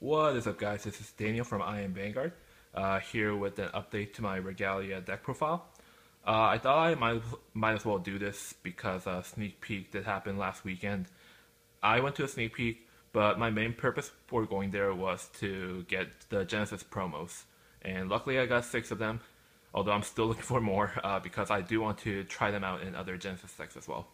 What is up, guys? This is Daniel from I Am Vanguard, here with an update to my Regalia deck profile. I thought I might as well do this because a sneak peek did happen last weekend. I went to a sneak peek, but my main purpose for going there was to get the Genesis promos, and luckily I got 6 of them. Although I'm still looking for more because I do want to try them out in other Genesis decks as well.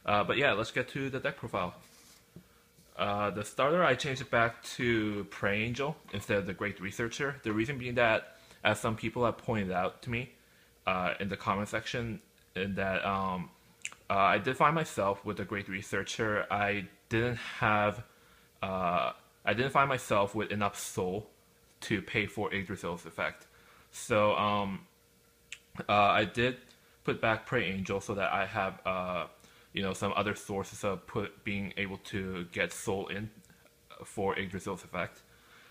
But yeah, let's get to the deck profile. The starter, I changed it back to Prey Angel instead of the Great Researcher. The reason being that, as some people have pointed out to me in the comment section, that I did find myself with the Great Researcher. I didn't find myself with enough soul to pay for Yggdrasil's effect. So I did put back Prey Angel so that I have some other sources of being able to get soul in for Yggdrasil's effect.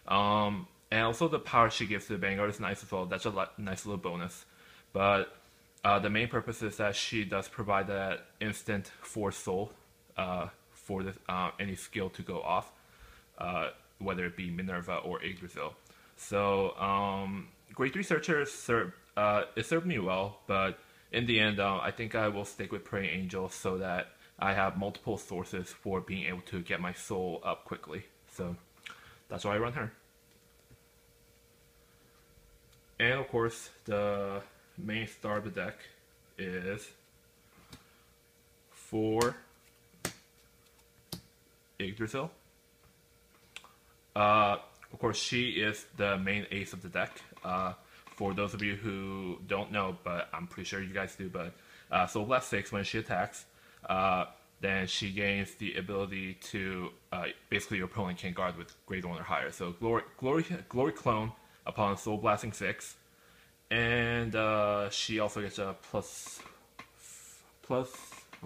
And also the power she gives to the Vanguard is nice as well. That's a nice little bonus. But the main purpose is that she does provide that instant 4 soul for any skill to go off, whether it be Minerva or Yggdrasil. So Great Researcher it served me well, but in the end, I think I will stick with Prey Angel so that I have multiple sources for being able to get my soul up quickly. So that's why I run her. And of course, the main star of the deck is for Yggdrasil. Of course, she is the main ace of the deck. For those of you who don't know, but I'm pretty sure you guys do, but Soul Blast 6, when she attacks, then she gains the ability to, basically your opponent can guard with grade 1 or higher. So Glory Clone upon Soul Blasting 6, and she also gets a how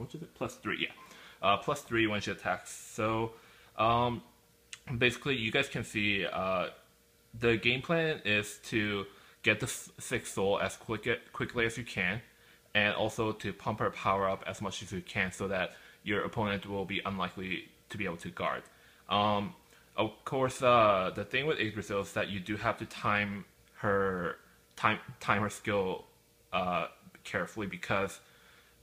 much is it? Plus 3, yeah. Plus 3 when she attacks. So basically you guys can see the game plan is to get the 6 soul as quickly as you can, and also to pump her power up as much as you can so that your opponent will be unlikely to be able to guard. Of course, the thing with Yggdrasil is that you do have to time her skill carefully, because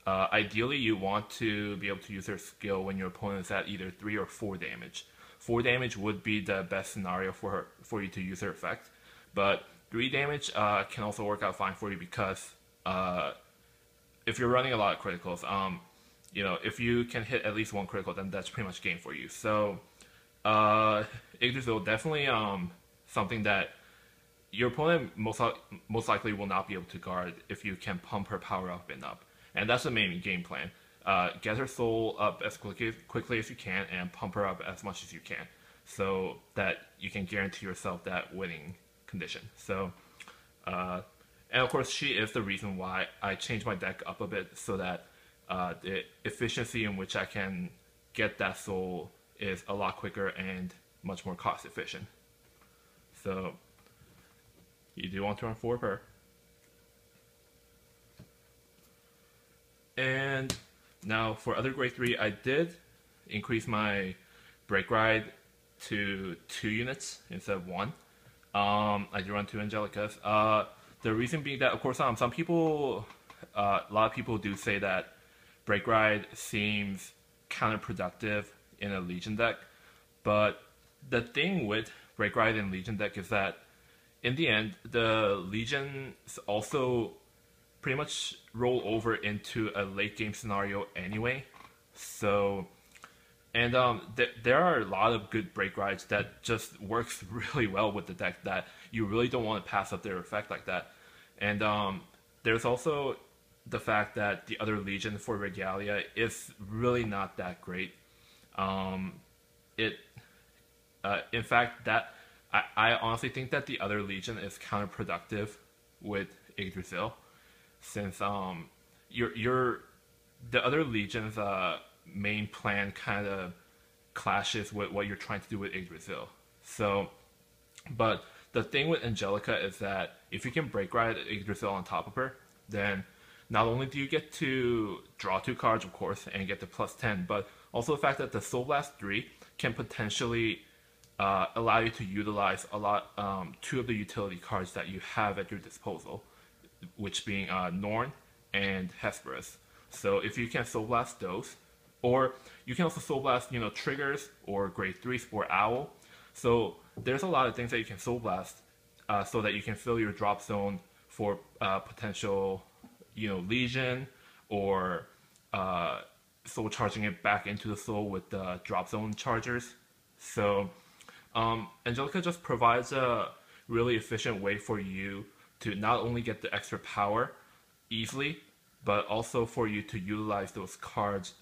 ideally you want to be able to use her skill when your opponent is at either 3 or 4 damage. 4 damage would be the best scenario for you to use her effect, but 3 damage can also work out fine for you, because if you're running a lot of criticals, if you can hit at least 1 critical, then that's pretty much game for you. So Yggdrasil definitely something that your opponent most likely will not be able to guard if you can pump her power up and up, and that's the main game plan. Get her soul up as quickly as you can and pump her up as much as you can, so that you can guarantee yourself that winning condition. So, and of course, she is the reason why I changed my deck up a bit, so that the efficiency in which I can get that soul is a lot quicker and much more cost efficient. So, you do want to run 4 per. And now for other grade 3, I did increase my Break Ride to 2 units instead of 1. I do run 2 Angelicas. The reason being that, of course, some people, a lot of people do say that Break Ride seems counterproductive in a Legion deck, but the thing with Break Ride in Legion deck is that in the end, the Legions also pretty much roll over into a late game scenario anyway. So, and there are a lot of good Break Rides that just works really well with the deck, that you really don't want to pass up their effect like that. And there's also the fact that the other Legion for Regalia is really not that great. In fact, that I honestly think that the other Legion is counterproductive with Yggdrasil, since the other Legion's main plan kind of clashes with what you're trying to do with Yggdrasil. So, but the thing with Angelica is that if you can Break Ride Yggdrasil on top of her, then not only do you get to draw 2 cards, of course, and get the +10, but also the fact that the Soul Blast 3 can potentially allow you to utilize a lot two of the utility cards that you have at your disposal, which being Norn and Hesperus. So if you can Soul Blast those, or you can also Soul Blast, triggers or grade 3 Spore Owl. So there's a lot of things that you can Soul Blast so that you can fill your drop zone for potential, Legion, or soul charging it back into the soul with the drop zone chargers. So Angelica just provides a really efficient way for you to not only get the extra power easily, but also for you to utilize those cards,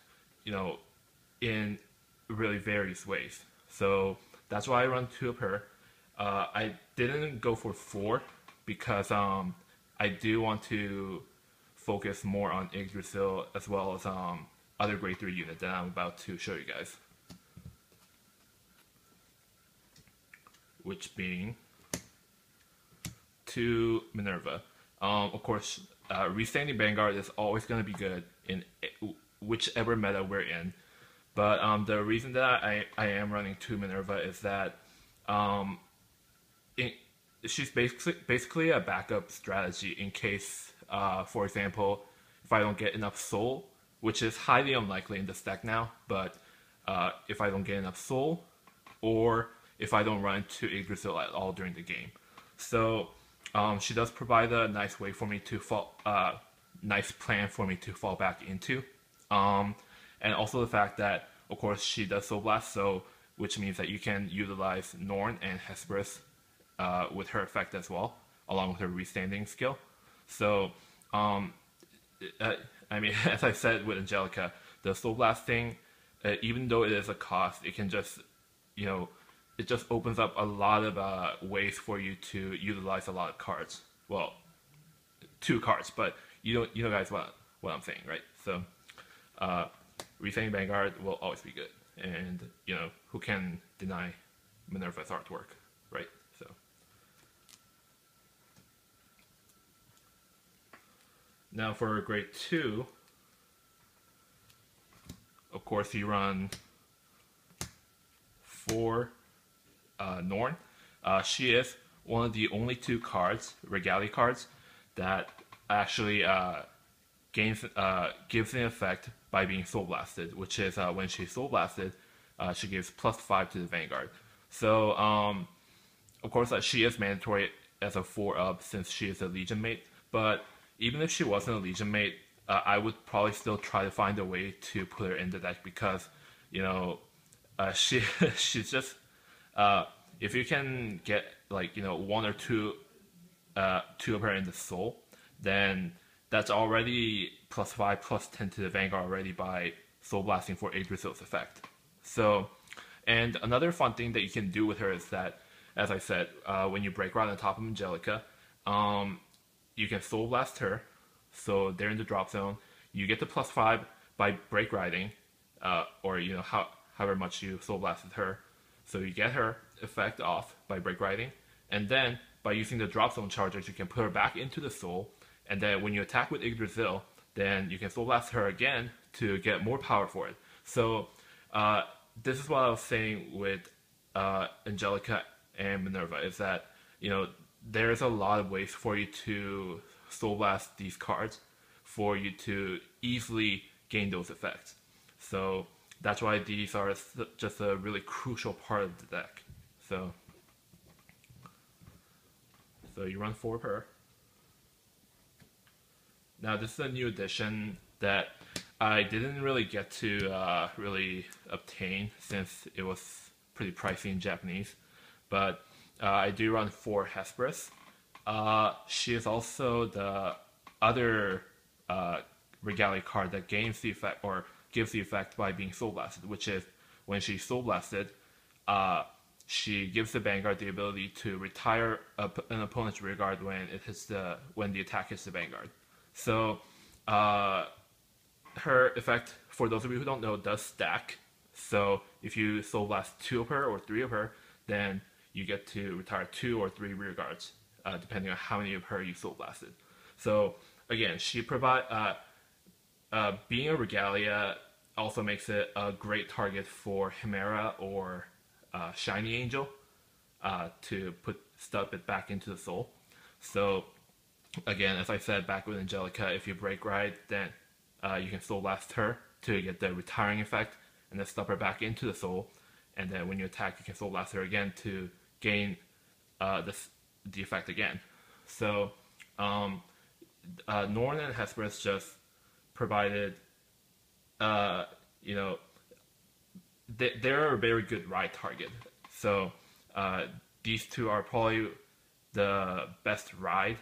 in really various ways. So that's why I run 2 of her. I didn't go for 4 because I do want to focus more on Yggdrasil as well as other grade 3 unit that I'm about to show you guys. Which being 2 Minerva. Of course, Restanding Vanguard is always going to be good in whichever meta we're in. But the reason that I am running 2 Minerva is that she's basically a backup strategy in case, for example, if I don't get enough soul, which is highly unlikely in this deck now, but if I don't get enough soul, or if I don't run into Yggdrasil at all during the game. So she does provide a nice way for me to nice plan for me to fall back into. And also the fact that, of course, she does Soul Blast, so which means that you can utilize Norn and Hesperus with her effect as well, along with her Restanding skill. So, as I said with Angelica, the Soul Blast thing, even though it is a cost, it can just, it just opens up a lot of ways for you to utilize a lot of cards. Well, 2 cards, but you know guys what I'm saying, right? So, Restanding Vanguard will always be good, and who can deny Minerva's artwork, right? So now for grade 2, of course you run 4 Norn. She is one of the only 2 cards, Regalia cards, that actually gives an effect by being Soul Blasted, which is when she's Soul Blasted, she gives +5 to the Vanguard. So, of course, she is mandatory as a 4-up since she is a Legion mate, but even if she wasn't a Legion mate, I would probably still try to find a way to put her in the deck because, she's just, if you can get, 1 or 2 of her in the soul, then that's already +5, +10 to the Vanguard already by Soul Blasting for Yggdrasil's effect. So, and another fun thing that you can do with her is that, as I said, when you break right on top of Angelica, you can Soul Blast her, so they're in the drop zone. You get the +5 by break riding, or however much you Soul Blasted her. So you get her effect off by break riding, and then by using the drop zone chargers, you can put her back into the soul. And then when you attack with Yggdrasil, then you can Soul Blast her again to get more power for it. So this is what I was saying with Angelica and Minerva, is that, there's a lot of ways for you to Soul Blast these cards for you to easily gain those effects. So that's why these are just a really crucial part of the deck. So you run 4 of her. Now this is a new edition that I didn't really get to really obtain since it was pretty pricey in Japanese, but I do run 4 Hesperus. She is also the other Regalia card that gains the effect, or gives the effect by being Soul Blasted, which is when she's Soul Blasted, she gives the Vanguard the ability to retire an opponent's rear guard when the attack hits the Vanguard. So her effect, for those of you who don't know, does stack. So if you Soul Blast 2 of her or 3 of her, then you get to retire 2 or 3 rear guards, depending on how many of her you Soul Blasted. So again, she being a Regalia also makes it a great target for Chimera or Shiny Angel to stuff it back into the soul. So again, as I said back with Angelica, if you break right, then you can soul blast her to get the retiring effect, and then stuff her back into the soul. And then when you attack, you can soul blast her again to gain the effect again. So Norn and Hesperus just provided, they're a very good ride target. So these two are probably the best ride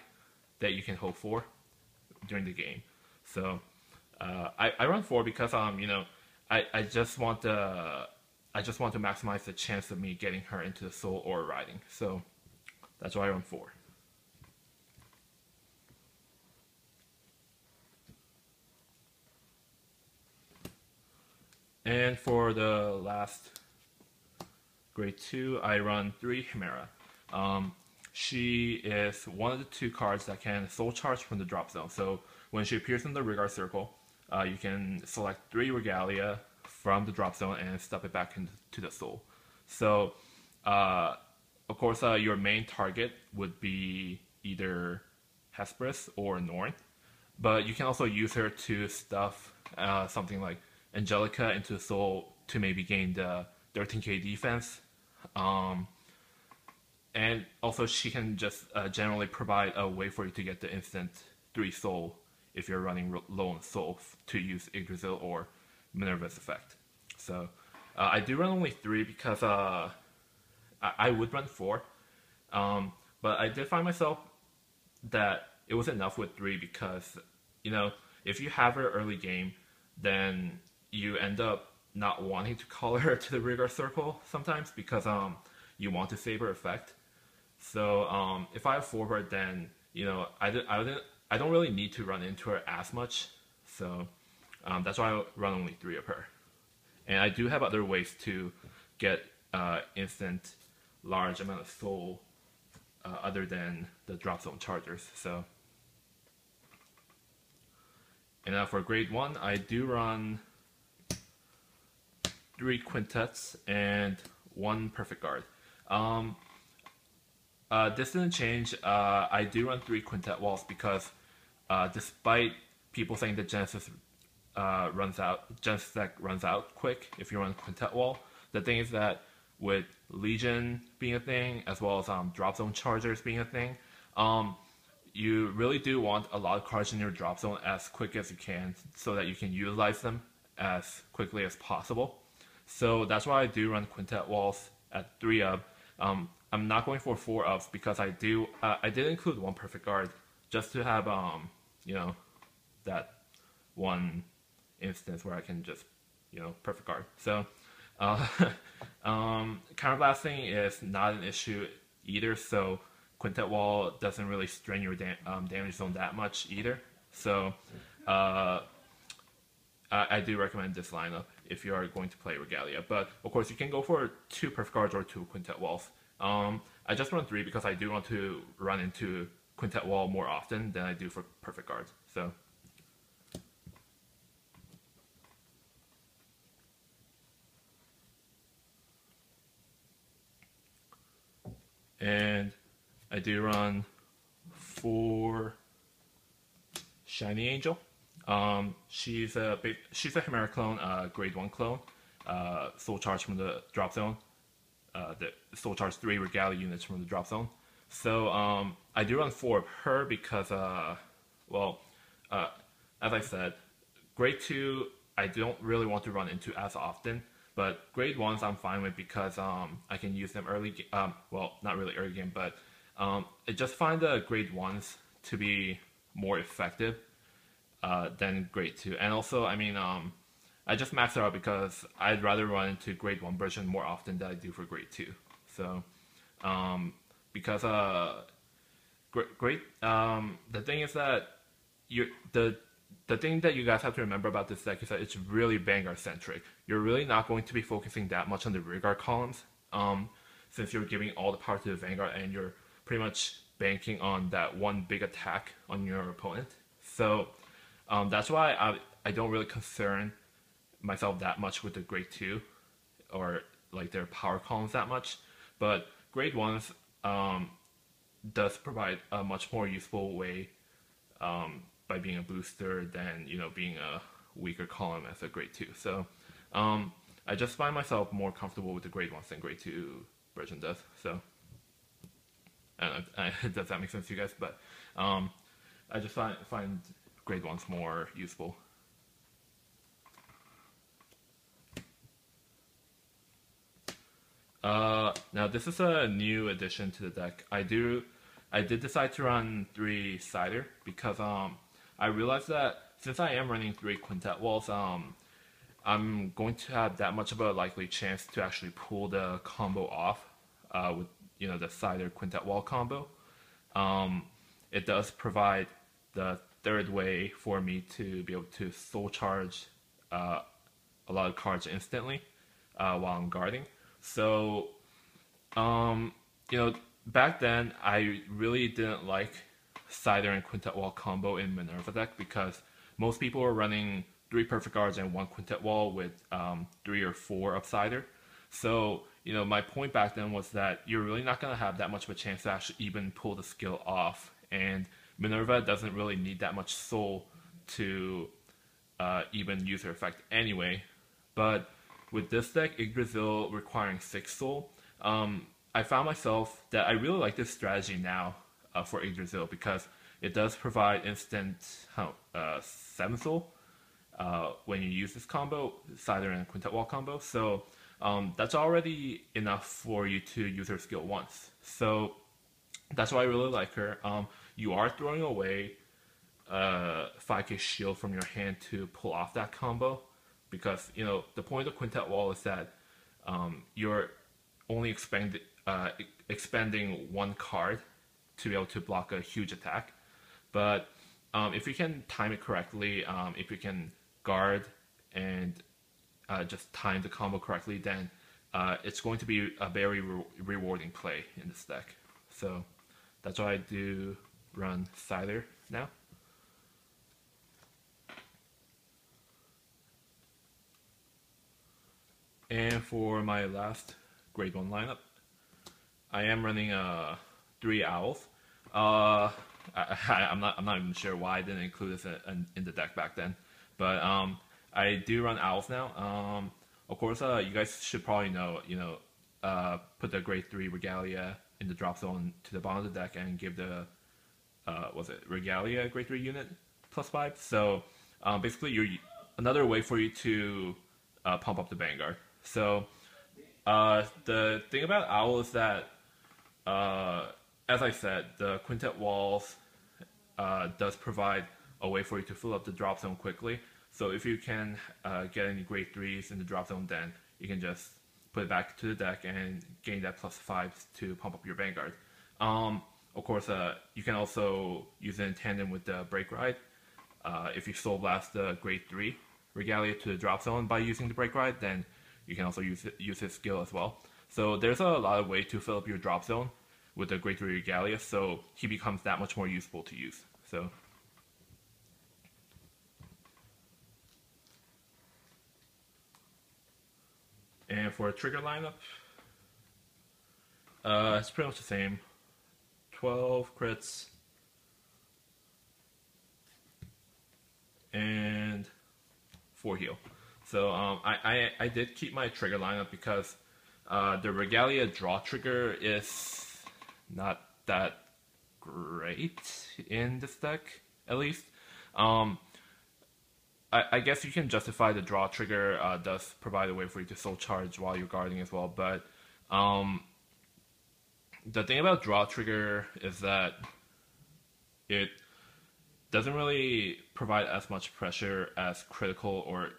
that you can hope for during the game. So I run 4 because I just want to maximize the chance of me getting her into the soul or riding. So that's why I run 4. And for the last grade 2, I run 3 Chimera. She is one of the 2 cards that can soul charge from the drop zone. So when she appears in the Vanguard circle, you can select 3 Regalia from the drop zone and stuff it back into the soul. So, of course, your main target would be either Hesperus or Norn, but you can also use her to stuff something like Angelica into the soul to maybe gain the 13k defense. And also she can just generally provide a way for you to get the instant 3 soul if you're running low on soul to use Yggdrasil or Minerva's effect. So I do run only 3 because I would run 4, but I did find myself that it was enough with 3 because, if you have her early game, then you end up not wanting to call her to the Vanguard circle sometimes because you want to save her effect. So if I have 4 her, then I don't really need to run into her as much. So that's why I run only 3 of her. And I do have other ways to get instant large amount of soul other than the drop zone chargers. So, and now for grade 1, I do run 3 quintets and 1 perfect guard. This didn't change. I do run 3 quintet walls because despite people saying that Genesis deck runs out quick if you run quintet wall, the thing is that with Legion being a thing, as well as drop zone chargers being a thing, you really do want a lot of cards in your drop zone as quick as you can so that you can utilize them as quickly as possible. So that's why I do run quintet walls at 3 up. I'm not going for 4 ups because I did include 1 perfect guard just to have that one instance where I can just perfect guard. So counterblasting is not an issue either, so quintet wall doesn't really strain your damage zone that much either. So I do recommend this lineup if you are going to play Regalia. But of course you can go for 2 perfect guards or 2 quintet walls. I just run 3 because I do want to run into quintet wall more often than I do for perfect guards. So and I do run 4 Shiny Angel. She's a Chimera clone, grade 1 clone, soul charge from the drop zone. The soul charge 3 Regalia units from the drop zone. So I do run 4 of her because, as I said, grade 2 I don't really want to run into as often, but grade 1s I'm fine with because I can use them early. Not really early game, but I just find the grade 1s to be more effective than grade 2. And also, I just max it out because I'd rather run into grade 1 version more often than I do for grade 2. So, because the thing is that the thing that you guys have to remember about this deck is that it's really Vanguard centric. You're really not going to be focusing that much on the rear guard columns, since you're giving all the power to the Vanguard and you're pretty much banking on that one big attack on your opponent. So that's why I don't really concern myself that much with the grade 2 or like their power columns that much, but grade ones does provide a much more useful way by being a booster than being a weaker column as a grade 2. So I just find myself more comfortable with the grade 1s than grade 2 version does. So I don't know, does that make sense to you guys? But I just find grade 1s more useful. Now this is a new addition to the deck. I did decide to run 3 Cider because I realized that since I am running 3 Quintet Walls, I'm going to have that much of a likely chance to actually pull the combo off with the Cider Quintet Wall combo. It does provide the third way for me to be able to soul charge a lot of cards instantly while I'm guarding. So back then I really didn't like Cider and Quintet Wall combo in Minerva deck because most people were running 3 Perfect Guards and 1 Quintet Wall with 3 or 4 of Cider. So, my point back then was that you're really not going to have that much of a chance to actually even pull the skill off. And Minerva doesn't really need that much soul to even use her effect anyway. But with this deck, Yggdrasil requiring 6 soul, I found myself that I really like this strategy now for Yggdrasil because it does provide instant 7 soul when you use this combo, Cider and Quintet Wall combo. So that's already enough for you to use her skill once. So that's why I really like her. You are throwing away 5k shield from your hand to pull off that combo because the point of Quintet Wall is that you're only expending 1 card to be able to block a huge attack. But if you can time it correctly, if you can guard and just time the combo correctly, then it's going to be a very rewarding play in this deck. So that's why I do run Cider now. And for my last grade 1 lineup, I am running 3 Owls. I'm not even sure why I didn't include this in the deck back then, but I do run Owls now. Of course, you guys should probably know, put the grade 3 Regalia in the drop zone to the bottom of the deck and give the Regalia grade 3 unit +5. So basically, another way for you to pump up the Vanguard. So the thing about Owl is that, as I said, the Quintet Walls does provide a way for you to fill up the drop zone quickly. So if you can get any grade 3s in the drop zone, then you can just put it back to the deck and gain that +5 to pump up your Vanguard. Of course, you can also use it in tandem with the Break Ride. If you Soul Blast the grade 3 Regalia to the drop zone by using the Break Ride, then you can also use his skill as well. So there's a lot of ways to fill up your drop zone with the grade 3 Regalia, so he becomes that much more useful to use. So and for a trigger lineup, it's pretty much the same. 12 crits and 4 heal. So I did keep my trigger lineup because the Regalia draw trigger is not that great in this deck, at least. I guess you can justify the draw trigger does provide a way for you to soul charge while you're guarding as well, but the thing about draw trigger is that it doesn't really provide as much pressure as critical or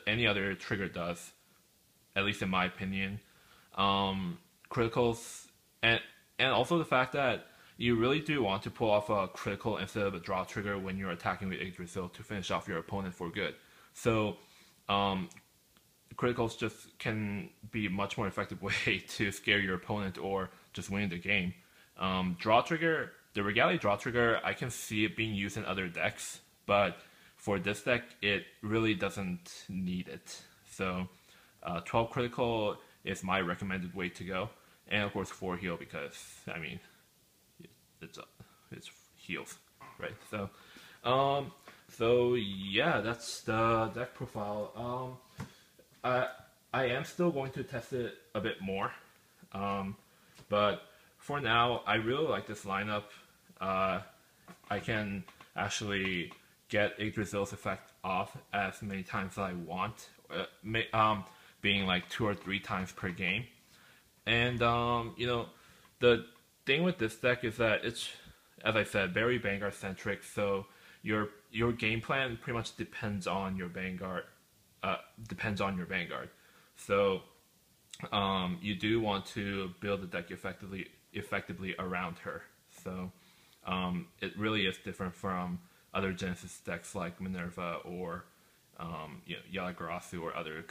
any other trigger does, at least in my opinion. Criticals and also the fact that you really do want to pull off a critical instead of a draw trigger when you're attacking with Yggdrasil to finish off your opponent for good. So criticals just can be a much more effective way to scare your opponent or just win the game. Draw trigger, the Regalia draw trigger, I can see it being used in other decks, but for this deck, it really doesn't need it. So 12 critical is my recommended way to go. And of course 4 heal because I mean it's heals, right? So yeah, that's the deck profile. I am still going to test it a bit more, but for now I really like this lineup. I can actually get Yggdrasil's effect off as many times as I want, being like 2 or 3 times per game. And you know, the thing with this deck is that it's, as I said, very Vanguard centric. So your game plan pretty much depends on your Vanguard. So you do want to build the deck effectively around her. So it really is different from other Genesis decks like Minerva or Yggdrasil or other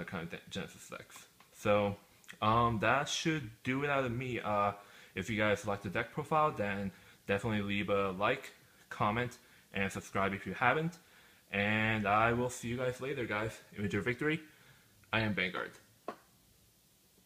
kind of Genesis decks. So that should do it out of me. If you guys like the deck profile, then definitely leave a like, comment, and subscribe if you haven't. And I will see you guys later, guys. Image your victory. I am Vanguard.